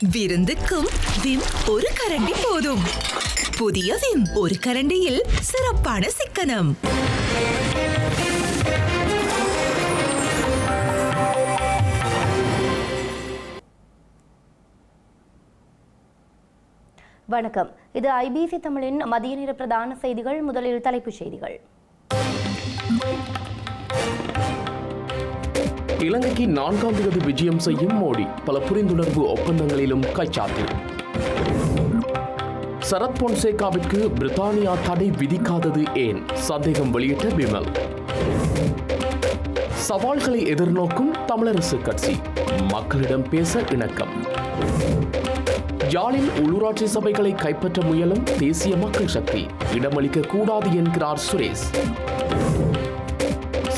விருந்துக்கும் Vim ஒரு கரண்டி போதும். புதிய விம் ஒரு கரண்டியில் சிறப்பான சிக்கனம். வணக்கம். இது ஐபிசி தமிழின் மதிய நேர பிரதான செய்திகள். முதலில் தலைப்புச் செய்திகள். இலங்கைக்கு 4ஆம் தேதி விஜயம் செய்யும் மோடி, பல புரிந்துணர்வு ஒப்பந்தங்களிலும் கைச்சாத்து. சரத் பொன்சேகாவிற்கு பிரித்தானியா தடை விதிக்காதது ஏன்? சந்தேகம் வெளியிட்ட விமல். சவால்களை எதிர்நோக்கும் தமிழரசு கட்சி, மக்களிடம் பேச இணக்கம். யாழில் உள்ளூராட்சி சபைகளை கைப்பற்ற முயலும் தேசிய மக்கள் சக்தி, இடமளிக்க கூடாது என்கிறார் சுரேஷ்.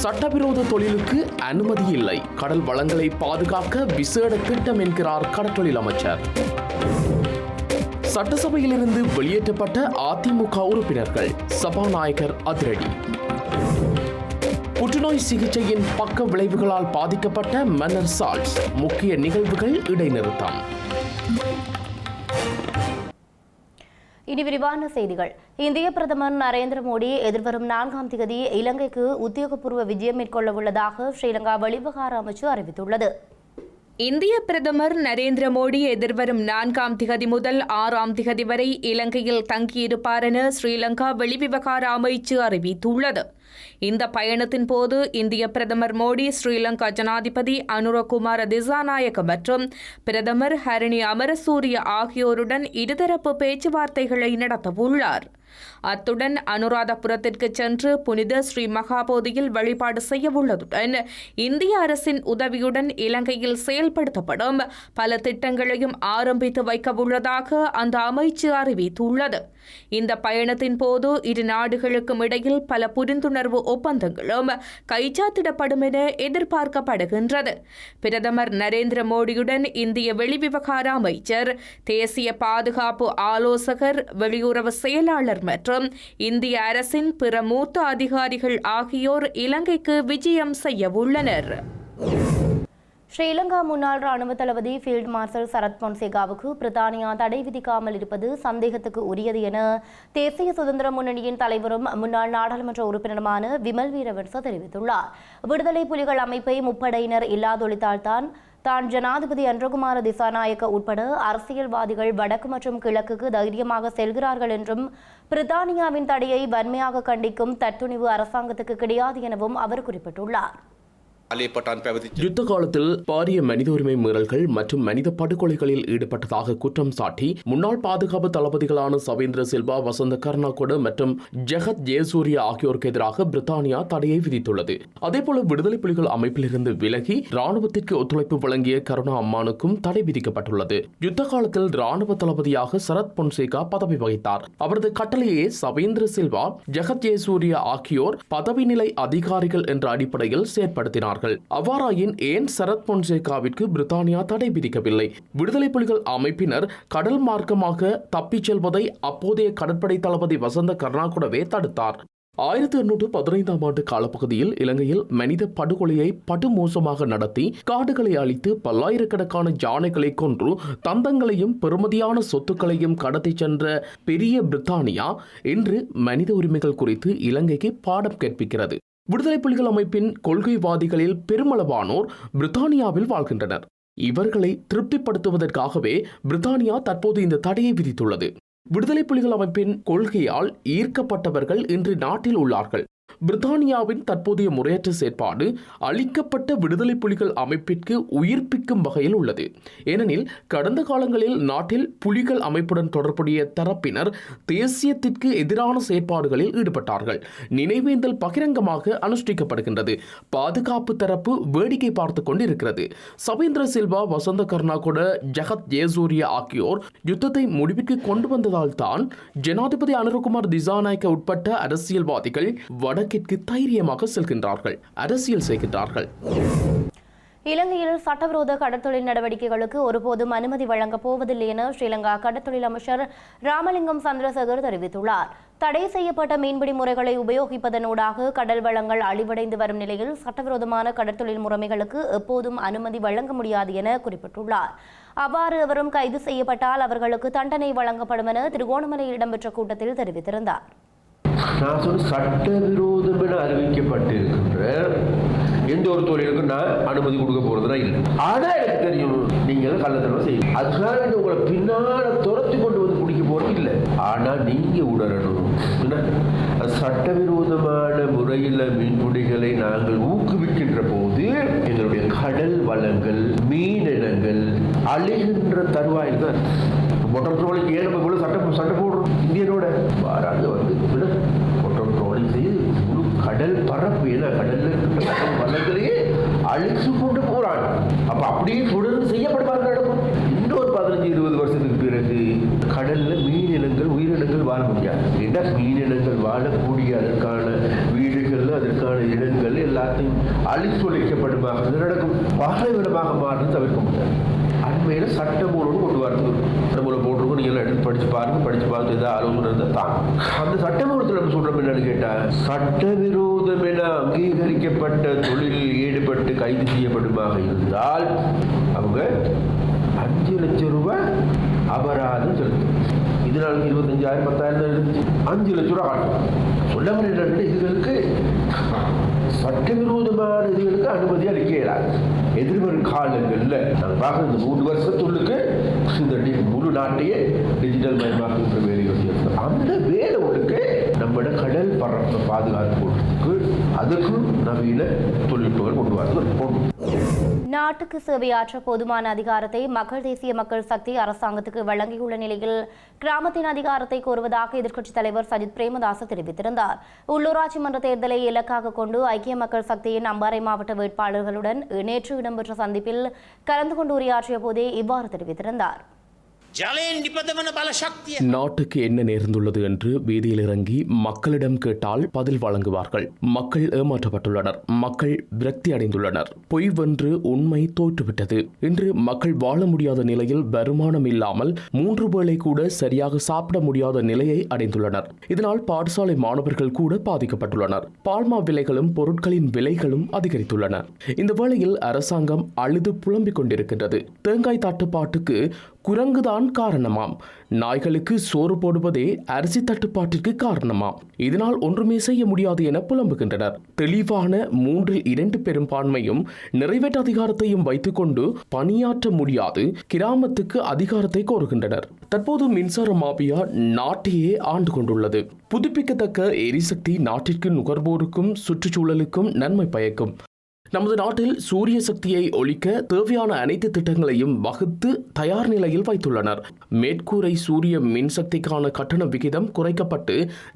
சட்டவிரோத தொழிலுக்கு அனுமதி இல்லை, கடல் வளங்களை பாதுகாக்க விசேட திட்டம் என்கிறார் கடற்றொழில் அமைச்சர். சட்டசபையிலிருந்து வெளியேற்றப்பட்ட அதிமுக உறுப்பினர்கள், சபாநாயகர் அதிரடி. புற்றுநோய் சிகிச்சையின் பக்க விளைவுகளால் பாதிக்கப்பட்ட மன்னர் சார்ல்ஸ், முக்கிய நிகழ்வுகள் இடைநிறுத்தம். இனி விரிவான செய்திகள். இந்திய பிரதமர் நரேந்திர மோடி எதிர்வரும் 4ஆம் தேதி இலங்கைக்கு உத்தியோகபூர்வ விஜயம் மேற்கொள்ள உள்ளதாக ஸ்ரீலங்கா வெளிவிவகார அமைச்சு அறிவித்துள்ளது. இந்திய பிரதமர் நரேந்திர மோடி எதிர்வரும் 4ஆம் திகதி முதல் 6ஆம் திகதி வரை இலங்கையில் தங்கியிருப்பார் என ஸ்ரீலங்கா வெளிவிவகார அமைச்சு அறிவித்துள்ளது. இந்த பயணத்தின் போது இந்திய பிரதமர் மோடி ஸ்ரீலங்கா ஜனாதிபதி அனுரகுமார திசாநாயக்க மற்றும் பிரதமர் ஹரணி அமரசூரிய ஆகியோருடன் இருதரப்பு பேச்சுவார்த்தைகளை நடத்தவுள்ளார். அத்துடன் அனுராதபுரத்திற்கு சென்று புனித ஸ்ரீ மகாபோதியில் வழிபாடு செய்யவுள்ளதுடன் இந்திய அரசின் உதவியுடன் இலங்கையில் செயல்படுத்தப்படும் பல திட்டங்களையும் ஆரம்பித்து வைக்கவுள்ளதாக அந்த அமைச்சு அறிவித்துள்ளது. இந்த பயணத்தின் போது இரு நாடுகளுக்கும் இடையில் பல புரிந்துணர்வு ஒப்பந்தங்களும் கைச்சாத்திடப்படும் என எதிர்பார்க்கப்படுகின்றது. பிரதமர் நரேந்திர மோடியுடன் இந்திய வெளிவிவகார அமைச்சர், தேசிய பாதுகாப்பு ஆலோசகர், வெளியுறவு செயலாளர் மற்றும் இந்திய அரசின் பிற மூத்த அதிகாரிகள் ஆகியோர் இலங்கைக்கு விஜயம் செய்ய உள்ளனர். ஸ்ரீலங்கா முன்னாள் ராணுவ தளபதி ஃபீல்ட் மார்ஷல் சரத் பொன்சேகாவுக்கு பிரித்தானியா தடை விதிக்காமல் இருப்பது சந்தேகத்துக்கு உரியது என தேசிய சுதந்திர முன்னணியின் தலைவரும் முன்னாள் நாடாளுமன்ற உறுப்பினருமான விமல் வீரவன்ச தெரிவித்துள்ளார். விடுதலை புலிகள் அமைப்பை முப்படையினர் இல்லாதொழித்தால்தான் தான் ஜனாதிபதி அனுரகுமார திசாநாயக்க உட்பட அரசியல்வாதிகள் வடக்கு மற்றும் கிழக்குக்கு தைரியமாக செல்கிறார்கள் என்றும் பிரித்தானியாவின் தடையை வன்மையாக கண்டிக்கும் தற்துணிவு அரசாங்கத்துக்கு கிடையாது எனவும் அவர் குறிப்பிட்டுள்ளார். யுத்த காலத்தில் பாரிய மனித உரிமை மீறல்கள் மற்றும் மனித படுகொலைகளில் ஈடுபட்டதாக குற்றம் சாட்டி முன்னாள் பாதுகாப்பு தளபதிகளான சவேந்திர சில்வா, வசந்த கர்ணாகொட மற்றும் ஜெகத் ஜெயசூரிய ஆகியோருக்கு எதிராக பிரித்தானியா தடையை விதித்துள்ளது. அதேபோல விடுதலை புலிகள் அமைப்பிலிருந்து விலகி ராணுவத்திற்கு ஒத்துழைப்பு வழங்கிய கருணா அம்மானுக்கும் தடை விதிக்கப்பட்டுள்ளது. யுத்த காலத்தில் ராணுவ தளபதியாக சரத் பொன்சேகா பதவி வகித்தார். அவரது கட்டளையே சவேந்திர சில்வா, ஜெகத் ஜெயசூரிய ஆகியோர் பதவி நிலை அதிகாரிகள் என்ற அடிப்படையில் செயற்படுத்தினார். அவ்வாறாயின் ஏன் சரத் பொன்சேகாவிற்கு பிரித்தானியா தடை விதிக்கவில்லை? விடுதலை புலிகள் அமைப்பினர் கடல் மார்க்கமாக தப்பிச் செல்வதை அப்போதைய கடற்படை தளபதி வசந்த கர்ணாகொடவே தடுத்தார். 1815ஆம் ஆண்டு காலப்பகுதியில் இலங்கையில் மனித படுகொலையை படுமோசமாக நடத்தி காடுகளை அழித்து பல்லாயிரக்கணக்கான யானைகளை கொன்று தந்தங்களையும் பெறுமதியான சொத்துக்களையும் கடத்தி சென்ற பெரிய பிரித்தானியா இன்று மனித உரிமைகள் குறித்து இலங்கைக்கு பாடம் கற்பிக்கிறது. விடுதலை புலிகள் அமைப்பின் கொள்கைவாதிகளில் பெருமளவானோர் பிரித்தானியாவில் வாழ்கின்றனர். இவர்களை திருப்திப்படுத்துவதற்காகவே பிரித்தானியா தற்போது இந்த தடையை விதித்துள்ளது. விடுதலை புலிகள் அமைப்பின் கொள்கையால் ஈர்க்கப்பட்டவர்கள் இன்று நாட்டில் உள்ளார்கள். பிரித்தானியாவின் தற்போதைய முறையற்ற செயற்பாடு அளிக்கப்பட்ட விடுதலை புலிகள் அமைப்பிற்கு உயிர்ப்பிக்கும் வகையில் உள்ளது. ஏனெனில் கடந்த காலங்களில் நாட்டில் புலிகள் அமைப்புடன் தொடர்புடைய தரப்பினர் தேசியத்திற்கு எதிரான செயற்பாடுகளில் ஈடுபட்டார்கள். நினைவேந்தல் பகிரங்கமாக அனுஷ்டிக்கப்படுகின்றது. பாதுகாப்பு தரப்பு வேடிக்கை பார்த்துக் கொண்டிருக்கிறது. சவேந்திர சில்வா, வசந்த கர்ணாகொட, ஜெகத் ஜெயசூரிய ஆகியோர் யுத்தத்தை முடிவிற்கு கொண்டு வந்ததால் தான் ஜனாதிபதி அனுரகுமார் திசாநாயக்க உட்பட்ட அரசியல்வாதிகள் வடக்கிற்கு தைரியமாக செல்கின்றார்கள், அரசியல் செய்கின்றார்கள். இலங்கையில் சட்டவிரோத கடற்தொழில் நடவடிக்கைகளுக்கு ஒருபோதும் அனுமதி வழங்கப் போவதில்லை என ஸ்ரீலங்கா கடற்தொழில் அமைச்சர் ராமலிங்கம் சந்திரசேகர் தெரிவித்துள்ளார். தடை செய்யப்பட்ட மீன்பிடி முறைகளை உபயோகிப்பதனூடாக கடல் வளங்கள் அழிவடைந்து வரும் நிலையில் சட்டவிரோதமான கடற்தொழில் முறைமைகளுக்கு எப்போதும் அனுமதி வழங்க முடியாது என குறிப்பிட்டுள்ளார். அவ்வாறு எவரும் கைது செய்யப்பட்டால் அவர்களுக்கு தண்டனை வழங்கப்படும் என திருகோணமலையில் இடம்பெற்ற கூட்டத்தில் தெரிவித்திருந்தார். சட்டவிரோதம் என அறிவிக்கப்பட்டிருக்கின்ற எந்த ஒரு தொழிலுக்கும் நான் அனுமதி கொடுக்க போறதுனா இல்லை. ஆனா எனக்கு தெரியும் நீங்கள் கள்ளத்தனம் செய்யும், அதுக்காக உங்களை பின்னால துரத்தி கொண்டு வந்து குடிக்க போறது இல்லை. ஆனா நீங்க உணரணும், சட்டவிரோதமான முறையில் மீன்பிடிகளை நாங்கள் ஊக்குவிக்கின்ற போது எங்களுடைய கடல் வளங்கள் மீனினங்கள் அழிகின்ற தருவாயில் தான். மொட்டர் ட்ரோலிங் ஏன் நம்ம இவ்வளவு சட்டை போடுறோம்? இந்தியனோட வாராங்க வந்து மொட்டர் ட்ரோலிங் செய்து முழு கடல் பரப்பு ஏன்னா கடல்ல இருக்கின்ற கடல் வளங்களையே அழிச்சு கொண்டு போறாங்க. அப்ப அப்படியே தொடர்ந்து செய்யப்படுவாங்க நடக்கும். இன்னொரு 15-20 வருஷத்துக்கு பிறகு கடல்ல மீனினங்கள் உயிரினங்கள் வாழ முடியாது. ஏன்னா மீனினங்கள் வாழக்கூடிய அதற்கான வீடுகள் அதற்கான இடங்கள் எல்லாத்தையும் அழித்தொழிக்கப்படுமாக நடக்கும். பாலைவனமாக மாறுறது தவிர்க்க முடியாது. அண்மையில சட்டமூலம் கொண்டு வரது சட்டமூலம் போட்டிருக்கோம். நீங்க எல்லாம் எடுத்து படிச்சு பார்த்து ஏதாவது ஆலோசனை தான். அந்த சட்டமூலத்தில் நம்ம சொல்றோம் என்னன்னு கேட்டா, சட்டவிரோதம் என அங்கீகரிக்கப்பட்ட தொழிலில் ஈடுபட்டு கைது செய்யப்படுமாக இருந்தால் அவங்க 5 லட்சம் ரூபாய் அபராதம் செலுத்தும். இதனால 25,000 10,000 இருந்துச்சு, 5 லட்சம் ரூபாய் காட்டும். சொல்ல வர இதுகளுக்கு சட்டவிரோதமான இதுகளுக்கு அனுமதி அளிக்க இயலாது. எதிர்வரும் காலங்களில் நாங்கள் பார்க்குற இந்த 3 வருஷத்துள்ளுக்கு இந்த முழு நாட்டையே டிஜிட்டல் மயமாக்குகின்ற வேலைகள் செய்யணும். அந்த வேலை ஒன்றுக்கு நம்மளோட கடல் பரப்பை பாதுகாப்புக்கு அதுக்கும் நவீன தொழில்நுட்பங்கள் கொண்டு வரது. நாட்டுக்கு சேவையாற்ற போதுமான அதிகாரத்தை மக்கள் தேசிய மக்கள் சக்தி அரசாங்கத்துக்கு வழங்கியுள்ள நிலையில் கிராமத்தின் அதிகாரத்தை கோருவதாக எதிர்க்கட்சித் தலைவர் சஜித் பிரேமதாச தெரிவித்திருந்தார். உள்ளூராட்சி மன்ற தேர்தலை இலக்காக கொண்டு ஐக்கிய மக்கள் சக்தியின் அம்பாறை மாவட்ட வேட்பாளர்களுடன் நேற்று இடம்பெற்ற சந்திப்பில் கலந்து கொண்டு உரையாற்றிய போதே இவ்வாறு தெரிவித்திருந்தார். நாட்டுக்கு என்ன நேர்ந்துள்ளது என்று வீதியில் இறங்கி மக்களிடம் கேட்டால் பதில் வழங்குவார்கள். மக்கள் ஏமாற்றப்பட்டுள்ளனர், மக்கள் விரக்தி அடைந்துள்ளனர். பொய் வென்று உண்மை தோற்றுவிட்டது. இன்று மக்கள் வாழ முடியாத நிலையில் வருமானம் இல்லாமல் 3 வேளை கூட சரியாக சாப்பிட முடியாத நிலையை அடைந்துள்ளனர். இதனால் பாடசாலை மாணவர்கள் கூட பாதிக்கப்பட்டுள்ளனர். பால்மா விலைகளும் பொருட்களின் விலைகளும் அதிகரித்துள்ளன. இந்த வேளையில் அரசாங்கம் அழுது புலம்பிக் கொண்டிருக்கின்றது. தேங்காய் தட்டுப்பாட்டுக்கு குரங்குதான் காரணமாம், நாய்களுக்கு சோறு போடுவதே அரிசி தட்டுப்பாட்டிற்கு காரணமாம், இதனால் ஒன்றுமே செய்ய முடியாது என புலம்புகின்றனர். தெளிவான 3/2 பெரும்பான்மையும் நிறைவேற்று அதிகாரத்தையும் வைத்துக் கொண்டு பணியாற்ற முடியாது கிராமத்துக்கு அதிகாரத்தை கோருகின்றனர். தற்போது மின்சார மாபியா நாட்டையே ஆண்டு கொண்டுள்ளது. புதுப்பிக்கத்தக்க எரிசக்தி நாட்டிற்கு நுகர்வோருக்கும் சுற்றுச்சூழலுக்கும் நன்மை பயக்கும். நமது நாட்டில் சூரிய சக்தியை ஒழிக்க தேவையான அனைத்து திட்டங்களையும் வகுத்து தயார் நிலையில் வைத்துள்ளனர். மேற்கூரை சூரிய மின்சக்திக்கான கட்டண விகிதம் குறைக்கப்பட்டு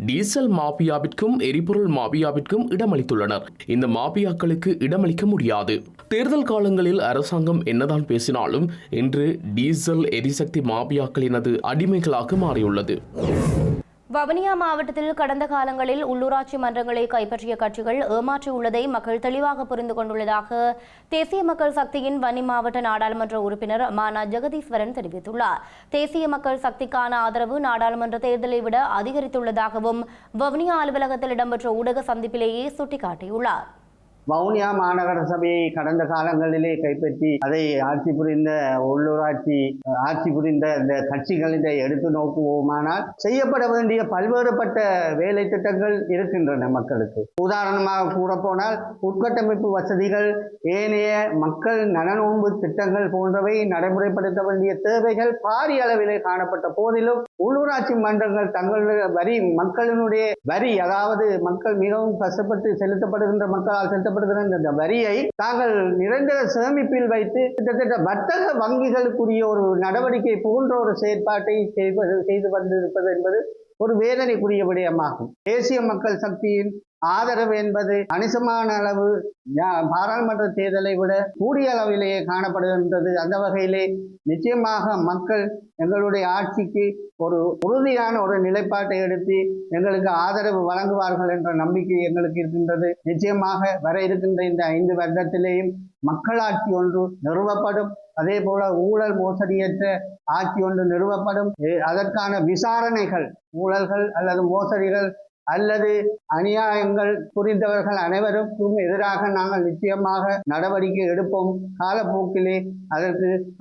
டீசல் மாபியாவிற்கும் எரிபொருள் மாபியாவிற்கும் இடமளித்துள்ளனர். இந்த மாபியாக்களுக்கு இடமளிக்க முடியாது. தேர்தல் காலங்களில் அரசாங்கம் என்னதான் பேசினாலும் இன்று டீசல் எரிசக்தி மாபியாக்களினது அடிமைகளாக மாறியுள்ளது. வவுனியா மாவட்டத்தில் கடந்த காலங்களில் உள்ளூராட்சி மன்றங்களை கைப்பற்றிய கட்சிகள் ஏமாற்றியுள்ளதை மக்கள் தெளிவாக புரிந்து கொண்டுள்ளதாக தேசிய மக்கள் சக்தியின் வன்னி மாவட்ட நாடாளுமன்ற உறுப்பினர் மானா ஜெகதீஸ்வரன் தெரிவித்துள்ளார். தேசிய மக்கள் சக்திக்கான ஆதரவு நாடாளுமன்ற தேர்தலை விட அதிகரித்துள்ளதாகவும் வவுனியா அலுவலகத்தில் இடம்பெற்ற ஊடக சந்திப்பிலேயே சுட்டிக்காட்டியுள்ளார். வவுனியா மாநகர சபையை கடந்த காலங்களிலே கைப்பற்றி அதை ஆட்சி புரிந்த உள்ளூராட்சி ஆட்சி புரிந்த இந்த கட்சிகளிட எடுத்து நோக்குவோமானால் செய்யப்பட வேண்டிய பல்வேறுபட்ட வேலை திட்டங்கள் இருக்கின்றன மக்களுக்கு. உதாரணமாக கூறப்போனால் உட்கட்டமைப்பு வசதிகள், ஏனைய மக்கள் நலனோன்பு திட்டங்கள் போன்றவை நடைமுறைப்படுத்த வேண்டிய தேவைகள் பாரிய அளவிலே காணப்பட்ட போதிலும் உள்ளூராட்சி மன்றங்கள் தங்களுடைய வரி மக்களினுடைய வரி, அதாவது மக்கள் மிகவும் கஷ்டப்பட்டு செலுத்தப்படுகின்ற மக்களால் செலுத்தப்படுகின்ற இந்த வரியை தாங்கள் நிரந்தர சேமிப்பில் வைத்து கிட்டத்தட்ட வர்த்தக வங்கிகளுக்குரிய ஒரு நடவடிக்கை போன்ற ஒரு செயற்பாட்டை செய்து வந்திருப்பது என்பது ஒரு வேதனைக்குரிய விடயமாகும். தேசிய மக்கள் சக்தியின் ஆதரவு என்பது கணிசமான அளவு பாராளுமன்ற தேர்தலை விட கூடிய அளவிலேயே காணப்படுகின்றது. அந்த வகையிலே நிச்சயமாக மக்கள் எங்களுடைய ஆட்சிக்கு ஒரு உறுதியான ஒரு நிலைப்பாட்டை எடுத்து எங்களுக்கு ஆதரவு வழங்குவார்கள் என்ற நம்பிக்கை எங்களுக்கு இருக்கின்றது. நிச்சயமாக வர இருக்கின்ற இந்த 5 வருடத்திலேயும் மக்களாட்சி ஒன்று நிறுவப்படும். அதே போல ஊழல் மோசடியற்ற ஆட்சி ஒன்று நிறுவப்படும். அதற்கான விசாரணைகள், ஊழல்கள் அல்லது மோசடிகள் அல்லது அநியாயங்கள் புரிந்தவர்கள் அனைவருக்கும் எதிராக நாங்கள் நிச்சயமாக நடவடிக்கை எடுப்போம். காலப்போக்கிலே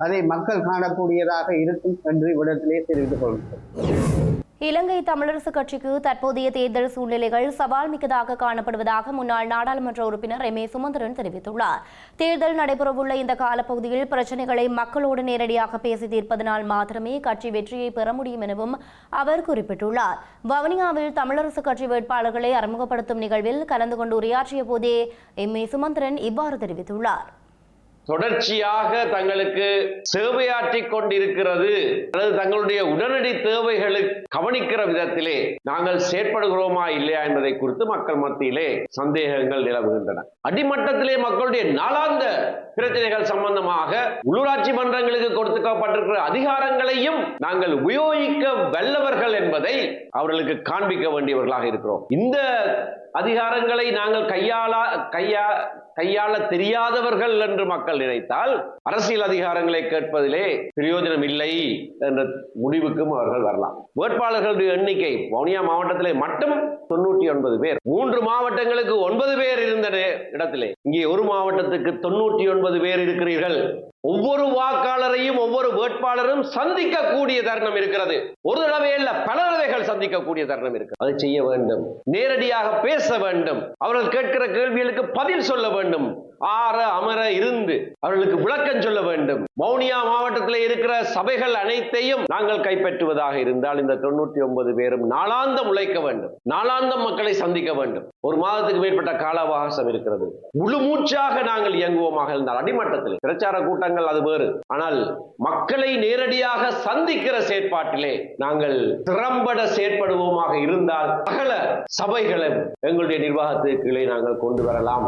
அதை மக்கள் காணக்கூடியதாக இருக்கும் என்று இவ்விடத்திலே தெரிவித்துக் கொள்கிறோம். இலங்கை தமிழரசு கட்சிக்கு தற்போதைய தேர்தல் சூழ்நிலைகள் சவால் மிக்கதாக காணப்படுவதாக முன்னாள் நாடாளுமன்ற உறுப்பினர் எம். ஏ. சுமந்திரன் தெரிவித்துள்ளார். தேர்தல் நடைபெறவுள்ள இந்த காலப்பகுதியில் பிரச்சினைகளை மக்களோடு நேரடியாக பேசி தீர்ப்பதனால் மாத்திரமே கட்சி வெற்றியை பெற முடியும் எனவும் அவர் குறிப்பிட்டுள்ளார். வவுனியாவில் தமிழரசு கட்சி வேட்பாளர்களை அறிமுகப்படுத்தும் நிகழ்வில் கலந்து கொண்டு உரையாற்றிய போதே எம். ஏ. சுமந்திரன் இவ்வாறு தெரிவித்துள்ளார். தொடர்ச்சியாக தங்களுக்கு சேவையாற்றிக் கொண்டிருக்கிறது அல்லது தங்களுடைய உடனடி தேவைகளை கவனிக்கிற விதத்திலே நாங்கள் செயற்படுகிறோமா இல்லையா என்பதை குறித்து மக்கள் மத்தியிலே சந்தேகங்கள் நிலவுகின்றன. அடிமட்டத்திலே மக்களுடைய நாளாந்த பிரச்சனைகள் சம்பந்தமாக உள்ளூராட்சி மன்றங்களுக்கு கொடுக்கப்பட்டிருக்கிற அதிகாரங்களையும் நாங்கள் உபயோகிக்க வல்லவர்கள் என்பதை அவர்களுக்கு காண்பிக்க வேண்டியவர்களாக இருக்கிறோம். இந்த அதிகாரங்களை நாங்கள் கையாள தெரியாதவர்கள் என்று மக்கள் நினைத்தால் அரசியல் அதிகாரங்களை கேட்பதிலே பிரயோஜனம் இல்லை என்ற முடிவுக்கும் அவர்கள் வரலாம். வேட்பாளர்களுடைய எண்ணிக்கை வவுனியா மாவட்டத்திலே மட்டும் 99 பேர். 3 மாவட்டங்களுக்கு 9 பேர் இருந்த இடத்திலே இங்கே ஒரு மாவட்டத்துக்கு 99 பேர் இருக்கிறீர்கள். ஒவ்வொரு வாக்காளரையும் ஒவ்வொரு வேட்பாளரும் சந்திக்கக்கூடிய தருணம் இருக்கிறது. ஒரு தடவை அல்ல, பல தடவைகள் சந்திக்கக்கூடிய தருணம் இருக்கிறது. அதை செய்ய வேண்டும். நேரடியாக பேச வேண்டும். அவர்கள் கேட்கிற கேள்விகளுக்கு பதில் சொல்ல வேண்டும். அமர இருந்து அவர்களுக்கு விளக்கம் சொல்ல வேண்டும். வவுனியா மாவட்டத்தில் இருக்கிற சபைகள் அனைத்தையும் நாங்கள் கைப்பற்றுவதாக இருந்தால் இந்த 99 பேரும் நாளாந்தம் உழைக்க வேண்டும். நாளாந்தம் மக்களை சந்திக்க வேண்டும். ஒரு மாதத்துக்கு மேற்பட்ட கால அவகாசம் இருக்கிறது. முழு மூச்சாக நாங்கள் இயங்குவோமாக இருந்தால் அடிமட்டத்தில் பிரச்சார கூட்டங்கள் அது வேறு. ஆனால் மக்களை நேரடியாக சந்திக்கிற செயற்பாட்டிலே நாங்கள் திறம்பட செயற்படுவோமாக இருந்தால் சகல சபைகளை எங்களுடைய நிர்வாகத்திற்கு நாங்கள் கொண்டு வரலாம்.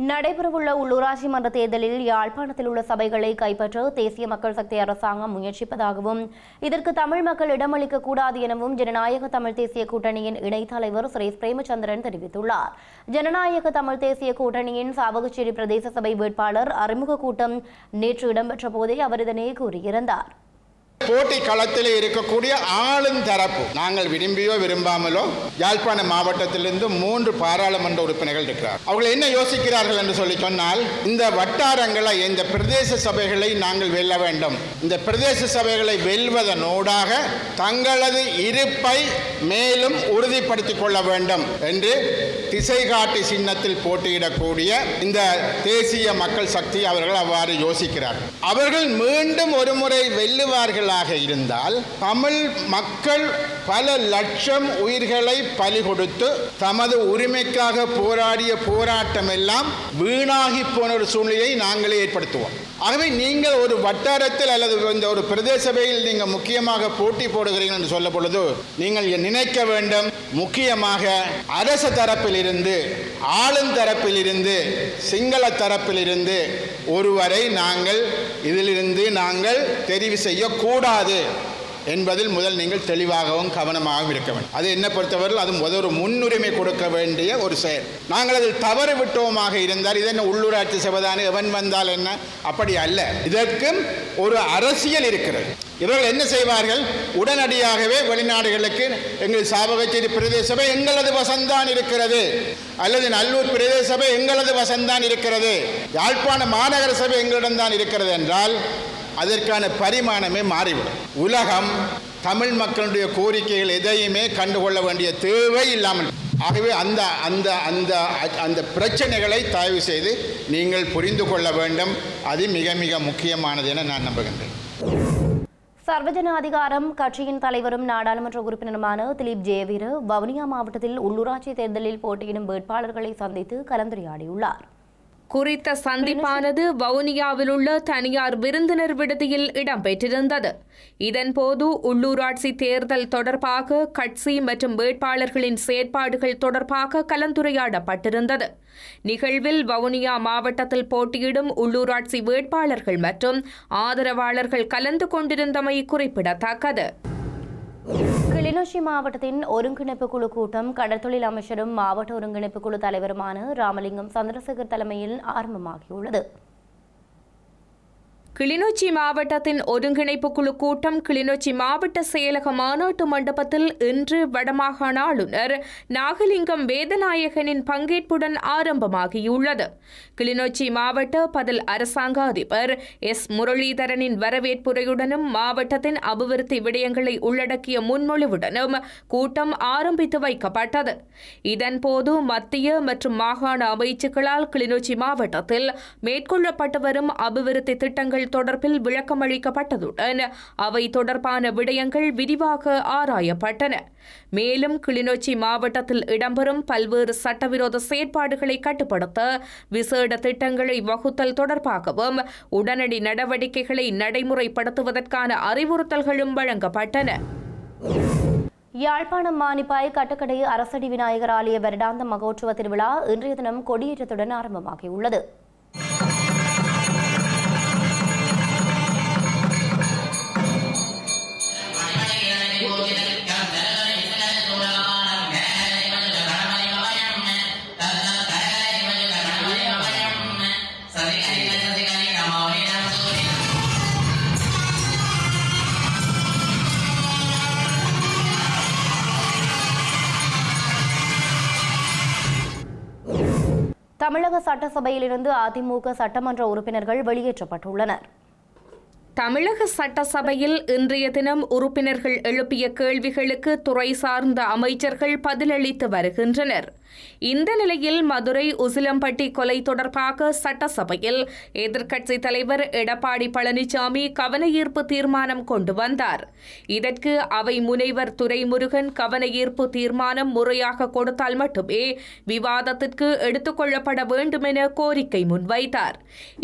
நடைபெறவுள்ள உள்ளூராட்சி மன்ற தேர்தலில் யாழ்ப்பாணத்தில் உள்ள சபைகளை கைப்பற்ற தேசிய மக்கள் சக்தி அரசாங்கம் முயற்சிப்பதாகவும் இதற்கு தமிழ் மக்கள் இடமளிக்க கூடாது எனவும் ஜனநாயக தமிழ் தேசிய கூட்டணியின் இணைத் தலைவர் சுரேஷ் பிரேமச்சந்திரன் தெரிவித்துள்ளார். ஜனநாயக தமிழ் தேசிய கூட்டணியின் சாவகச்சேரி பிரதேச சபை வேட்பாளர் அறிமுக கூட்டம் நேற்று இடம்பெற்ற போதே அவர் இதனை கூறியிருந்தார். போட்டி களத்தில் இருக்கக்கூடிய ஆளும் தரப்பு, நாங்கள் விரும்பியோ விரும்பாமலோ யாழ்ப்பாண மாவட்டத்திலிருந்து 3 பாராளுமன்ற உறுப்பினர்கள் இருக்கிறார். அவர்கள் என்ன யோசிக்கிறார்கள் என்று சொல்லி சொன்னால், இந்த வட்டாரங்களை, இந்த பிரதேச சபைகளை நாங்கள் வெல்ல வேண்டும். இந்த பிரதேச சபைகளை வெல்வதனூடாக தங்களது இருப்பை மேலும் உறுதிப்படுத்திக் கொள்ள வேண்டும் என்று திசை காட்டி சின்னத்தில் போட்டியிடக்கூடிய இந்த தேசிய மக்கள் சக்தி அவர்கள் அவ்வாறு யோசிக்கிறார்கள். அவர்கள் மீண்டும் ஒரு முறை வெல்லுவார்கள் இருந்தால் தமிழ் மக்கள் பல லட்சம் உயிர்களை பலி கொடுத்து தமது உரிமைக்காக போராடிய போராட்டம் எல்லாம் வீணாகி போன ஒரு சூழ்நிலையை நாங்களே ஏற்படுத்துவோம். ஆகவே நீங்கள் ஒரு வட்டாரத்தில் அல்லது இந்த ஒரு பிரதேச சபையில் நீங்கள் முக்கியமாக போட்டி போடுகிறீர்கள் என்று சொல்ல பொழுது நீங்கள் நினைக்க வேண்டும், முக்கியமாக அரசு தரப்பில் இருந்து, ஆளும் தரப்பில் இருந்து, சிங்கள தரப்பில் இருந்து ஒருவரை நாங்கள் இதிலிருந்து நாங்கள் தெரிவு செய்யக்கூடாது என்பதில் முதல் நீங்கள் தெளிவாகவும் கவனமாகவும் இருக்க வேண்டும். அது என்ன பொறுத்தவரை அது ஒரு முன்னுரிமை கொடுக்க வேண்டிய ஒரு செயல். நாங்கள் அதில் தவறு விட்டோமாக இருந்தால் இது என்ன உள்ளூராட்சி சபைதானே, எவன் வந்தால் என்ன, அப்படி அல்ல. இதற்கும் ஒரு அரசியல் இருக்கிறது. இவர்கள் என்ன செய்வார்கள், உடனடியாகவே வெளிநாடுகளுக்கு எங்கள் சாவகச்சேரி பிரதேச சபை எங்களது வசந்தான் இருக்கிறது, அல்லது நல்லூர் பிரதேச சபை எங்களது வசந்தான் இருக்கிறது, யாழ்ப்பாண மாநகர சபை எங்களிடம் தான் இருக்கிறது என்றால் அதற்கான பரிமாணமே மாறிவிடும். உலகம் தமிழ் மக்களுடைய கோரிக்கைகள் எதையுமே கண்டுகொள்ள வேண்டிய தேவை இல்லாமல், ஆகவே அந்த அந்த அந்த அந்த பிரச்சனைகளை தயவு செய்து நீங்கள் புரிந்து கொள்ள வேண்டும். அது மிக மிக முக்கியமானது என நான் நம்புகின்றேன். சர்வஜன அதிகாரம் கட்சியின் தலைவரும் நாடாளுமன்ற உறுப்பினருமான திலீப் ஜெயவீர வவுனியா மாவட்டத்தில் உள்ளூராட்சி தேர்தலில் போட்டியிடும் வேட்பாளர்களை சந்தித்து கலந்துரையாடியுள்ளார். குறித்த சந்திப்பானது வவுனியாவில் உள்ள தனியார் விருந்தினர் விடுதியில் இடம்பெற்றிருந்தது. இதன்போது உள்ளூராட்சி தேர்தல் தொடர்பாக கட்சி மற்றும் வேட்பாளர்களின் செயற்பாடுகள் தொடர்பாக கலந்துரையாடப்பட்டிருந்தது. நிகழ்வில் வவுனியா மாவட்டத்தில் போட்டியிடும் உள்ளூராட்சி வேட்பாளர்கள் மற்றும் ஆதரவாளர்கள் கலந்து கொண்டிருந்தமை குறிப்பிடத்தக்கது. கிளிநொச்சி மாவட்டத்தின் ஒருங்கிணைப்பு குழு கூட்டம் கடற்தொழில் அமைச்சரும் மாவட்ட ஒருங்கிணைப்பு குழு தலைவருமான ராமலிங்கம் சந்திரசேகர் தலைமையில் ஆரம்பமாகியுள்ளது. கிளிநொச்சி மாவட்டத்தின் ஒருங்கிணைப்பு குழு கூட்டம் கிளிநொச்சி மாவட்ட செயலக மாநாட்டு மண்டபத்தில் இன்று வடமாகாண ஆளுநர் நாகலிங்கம் வேதநாயகனின் பங்கேற்புடன் ஆரம்பமாகியுள்ளது. கிளிநொச்சி மாவட்ட பதில் அரசாங்க அதிபர் எஸ் முரளிதரனின் வரவேற்புரையுடனும் மாவட்டத்தின் அபிவிருத்தி விடயங்களை உள்ளடக்கிய முன்மொழிவுடனும் கூட்டம் ஆரம்பித்து வைக்கப்பட்டது. இதன்போது மத்திய மற்றும் மாகாண அமைச்சுக்களால் கிளிநொச்சி மாவட்டத்தில் மேற்கொள்ளப்பட்டு வரும் அபிவிருத்தி திட்டங்கள் தொடர்பில் விளக்கமளிக்கப்பட்டதுடன் அவை தொடர்பான விடயங்கள் விரிவாக ஆராயப்பட்டன. மேலும் கிளிநொச்சி மாவட்டத்தில் இடம்பெறும் பல்வேறு சட்டவிரோத செயற்பாடுகளை கட்டுப்படுத்த விசேட திட்டங்களை வகுத்தல் தொடர்பாகவும் உடனடி நடவடிக்கைகளை நடைமுறைப்படுத்துவதற்கான அறிவுறுத்தல்களும் வழங்கப்பட்டன. யாழ்ப்பாணம் மானிப்பாய் கட்டக்கடை அரசடி விநாயகர் ஆலய வருடாந்த மகோற்சவ திருவிழா இன்றைய தினம் கொடியேற்றத்துடன் ஆரம்பமாகியுள்ளது. தமிழக சட்டசபையிலிருந்து அதிமுக சட்டமன்ற உறுப்பினர்கள் வெளியேற்றப்பட்டுள்ளனர். தமிழக சட்டசபையில் இன்றைய தினம் உறுப்பினர்கள் எழுப்பிய கேள்விகளுக்கு துறை சார்ந்த அமைச்சர்கள் பதிலளித்து வருகின்றனர். இந்த நிலையில் மதுரை உசிலம்பட்டி கொலை தொடர்பாக சட்டசபையில் எதிர்க்கட்சித் தலைவர் எடப்பாடி பழனிசாமி கவனஈர்ப்பு தீர்மானம் கொண்டு வந்தார். இதற்கு அவை முனைவர் துரைமுருகன் கவனஈர்ப்பு தீர்மானம் முறையாக கொடுத்தால் மட்டுமே விவாதத்திற்கு எடுத்துக் கொள்ளப்பட வேண்டும் என கோரிக்கை முன்வைத்தார்.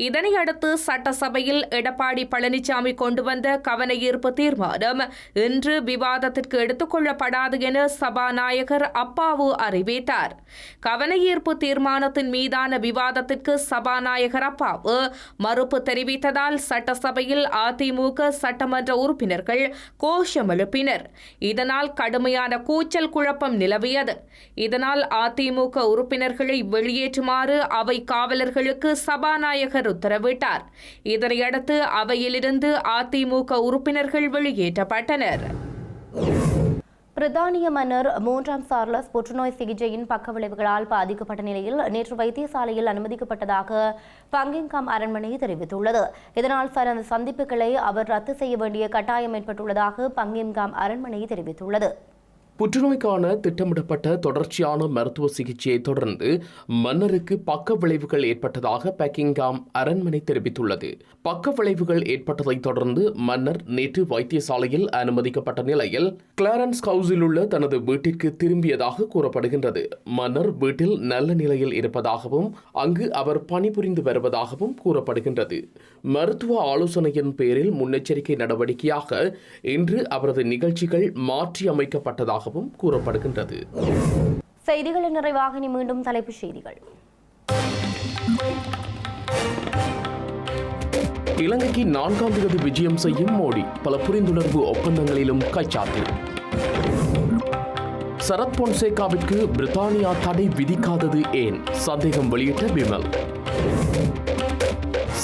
இதனையடுத்து சட்டசபையில் எடப்பாடி பழனிசாமி கொண்டு வந்த கவனஈர்ப்பு தீர்மானம் இன்று விவாதத்திற்கு எடுத்துக் கொள்ளப்படாது என சபாநாயகர் அப்பாவு அறிவித்தார். கவனஈர்ப்பு தீர்மானத்தின் மீதான விவாதத்திற்கு சபாநாயகர் அப்பாவு மறுப்பு தெரிவித்ததால் சட்டசபையில் அதிமுக சட்டமன்ற உறுப்பினர்கள் கோஷம் எழுப்பினர். இதனால் கடுமையான கூச்சல் குழப்பம் நிலவியது. இதனால் அதிமுக உறுப்பினர்களை வெளியேற்றுமாறு அவை காவலர்களுக்கு சபாநாயகர் உத்தரவிட்டார். இதனையடுத்து அவையிலிருந்து அதிமுக உறுப்பினர்கள் வெளியேற்றப்பட்டனர். பிரித்தானிய மன்னர் 3ஆம் சார்லஸ் புற்றுநோய் சிகிச்சையின் பக்க விளைவுகளால் பாதிக்கப்பட்ட நிலையில் நேற்று வைத்தியசாலையில் அனுமதிக்கப்பட்டதாக பக்கிங்ஹாம் அரண்மனை தெரிவித்துள்ளது. இதனால் அந்த சந்திப்புகளை அவர் ரத்து செய்ய வேண்டிய கட்டாயம் ஏற்பட்டுள்ளதாக பக்கிங்ஹாம் அரண்மனை தெரிவித்துள்ளது. புற்றுநோய்க்கான திட்டமிடப்பட்ட தொடர்ச்சியான மருத்துவ சிகிச்சையை தொடர்ந்து மன்னருக்கு பக்க விளைவுகள் ஏற்பட்டதாக பக்கிங்ஹாம் அரண்மனை தெரிவித்துள்ளது. பக்க விளைவுகள் ஏற்பட்டதை தொடர்ந்து மன்னர் நேற்று வைத்தியசாலையில் அனுமதிக்கப்பட்ட நிலையில் கிளாரன்ஸ் ஹவுஸில் உள்ள தனது வீட்டிற்கு திரும்பியதாக கூறப்படுகின்றது. மன்னர் வீட்டில் நல்ல நிலையில் இருப்பதாகவும் அங்கு அவர் பணிபுரிந்து வருவதாகவும் கூறப்படுகின்றது. மருத்துவ ஆலோசனையின் பேரில் முன்னெச்சரிக்கை நடவடிக்கையாக இன்று அவரது நிகழ்ச்சிகள் மாற்றி அமைக்கப்பட்டதாக கூறப்படுகின்றது. செய்திகளின் நிறைவாக மீண்டும் தலைப்புச் செய்திகள். இலங்கைக்கு 4ஆம் தேதி விஜயம் செய்யும் மோடி, பல புரிந்துணர்வு ஒப்பந்தங்களிலும் கைச்சாத்து. சரத் பொன்சேகாவிற்கு பிரித்தானியா தடை விதிக்காதது ஏன்? சந்தேகம் வெளியிட்ட விமல்.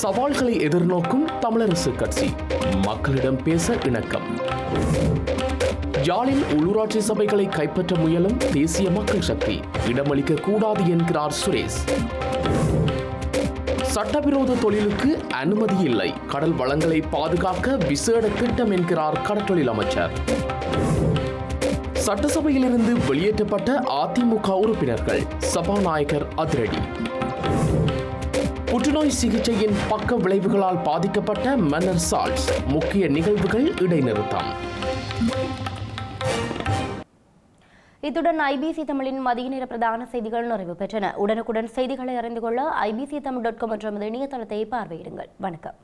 சவால்களை எதிர்நோக்கும் தமிழரசு கட்சி, மக்களிடம் பேச இணக்கம். யாழில் உள்ளூராட்சி சபைகளை கைப்பற்ற முயலும் தேசிய மக்கள் சக்தி, இடமளிக்க கூடாது என்கிறார் சுரேஷ். சட்டவிரோத தொழிலுக்கு அனுமதி இல்லை, கடல் வளங்களை பாதுகாக்க விசேட திட்டம் என்கிறார் கடற்தொழில் அமைச்சர். சட்டசபையிலிருந்து வெளியேற்றப்பட்ட அதிமுக உறுப்பினர்கள், சபாநாயகர் அதிரடி. புற்றுநோய் சிகிச்சையின் பக்க விளைவுகளால் பாதிக்கப்பட்ட மன்னர் சார்ல்ஸ், முக்கிய நிகழ்வுகள் இடைநிறுத்தம். இத்துடன் ஐபிசி தமிழின் மதிய நேர பிரதான செய்திகள் நிறைவு பெற்றன. உடனுக்குடன் செய்திகளை அறிந்து கொள்ள ibctamil.com என்ற இணையதளத்தை பார்வையிடுங்கள். வணக்கம்.